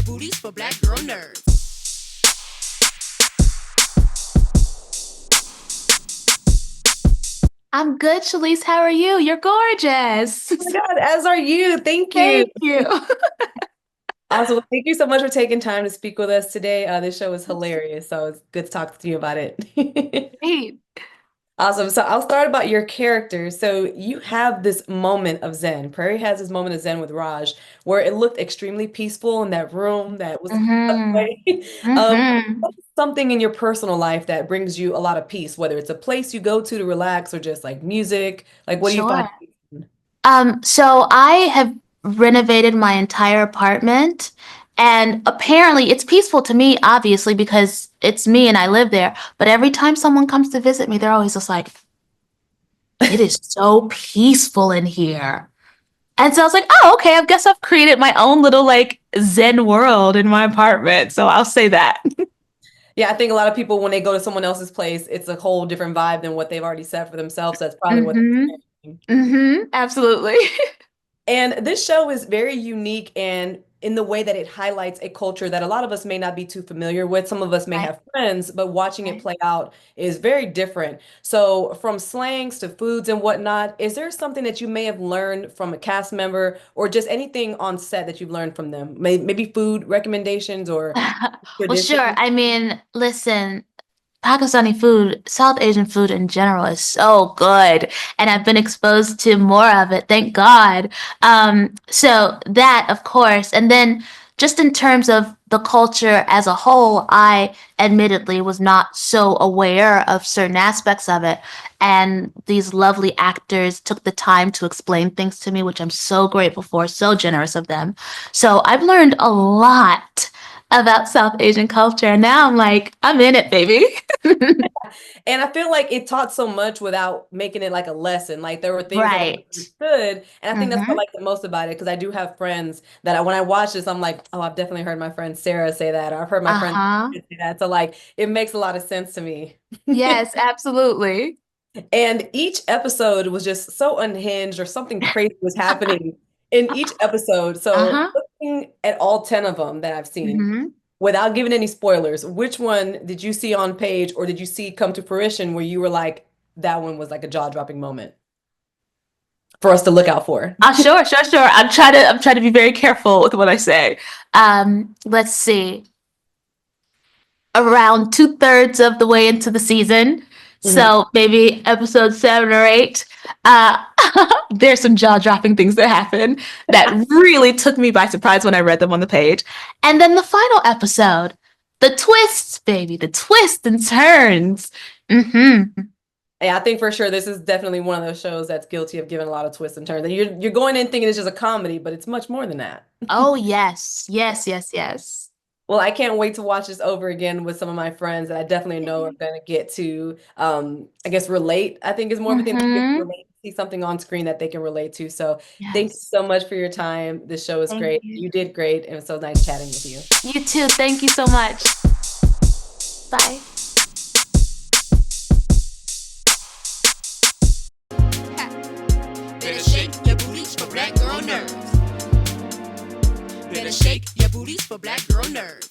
booties for black girl nerds. I'm good, Chalice. How are you? You're gorgeous. Oh my God, as are you. Thank you. Thank you. Awesome. Well, thank you so much for taking time to speak with us today. This show is hilarious, so it's good to talk to you about it. Great. Awesome. So I'll start about your character. So you have this moment of Zen. Prairie has this moment of Zen with Raj, where it looked extremely peaceful in that room that was Mm-hmm. away. Mm-hmm. What's something in your personal life that brings you a lot of peace, whether it's a place you go to relax or just like music? Like, what do you find? Sure. So I have renovated my entire apartment, and apparently it's peaceful to me, obviously, because it's me and I live there. But every time someone comes to visit me, they're always just like, it is so peaceful in here. And so I was like, oh, okay, I guess I've created my own little like Zen world in my apartment. So I'll say that. Yeah, I think a lot of people, when they go to someone else's place, it's a whole different vibe than what they've already set for themselves. That's probably what Mm-hmm. they're experiencing. Mm-hmm. Absolutely. And this show is very unique and in the way that it highlights a culture that a lot of us may not be too familiar with. Some of us may Right. have friends, but watching it Right. play out is very different. So, from slangs to foods and whatnot, is there something that you may have learned from a cast member or just anything on set that you've learned from them? Maybe food recommendations or Well, sure. traditions? I mean, listen, Pakistani food, South Asian food in general is so good, and I've been exposed to more of it, thank God. So that, of course, and then just in terms of the culture as a whole, I admittedly was not so aware of certain aspects of it, and these lovely actors took the time to explain things to me, which I'm so grateful for, so generous of them. So I've learned a lot about South Asian culture, and now I'm like, I'm in it, baby. And I feel like it taught so much without making it like a lesson. Like there were things that I Right. understood, and I think that's what I Mm-hmm. like the most about it because I do have friends that when I watch this, I'm like, oh, I've definitely heard my friend Sarah say that, or I've heard my friend Uh-huh. say that. So like, it makes a lot of sense to me. Yes, absolutely. And each episode was just so unhinged, or something crazy was happening in each episode. So Uh-huh. looking at all 10 of them that I've seen, Mm-hmm. without giving any spoilers, which one did you see on page or did you see come to fruition where you were like, that one was like a jaw-dropping moment for us to look out for? Sure, sure, sure. I'm trying to be very careful with what I say. Let's see. Around two-thirds of the way into the season. Mhm. So maybe episode 7 or 8. Uh, there's some jaw-dropping things that happen that really took me by surprise when I read them on the page. And then the final episode, the twists, baby, the twists and turns. Mm-hmm. Yeah, I think for sure this is definitely one of those shows that's guilty of giving a lot of twists and turns. And you're going in thinking it's just a comedy, but it's much more than that. Oh yes, yes, yes, yes. Well, I can't wait to watch this over again with some of my friends that I definitely know are going to get to, I guess, relate. I think is more of a thing to get to Mm-hmm. relate, see something on screen that they can relate to. So thank you Yes. so much for your time. This show is Thank great. you. You did great, and it was so nice chatting with you. You too. Thank you so much. Bye. Better shake your booties for black girl nerds. Better shake your booties for black girl nerds.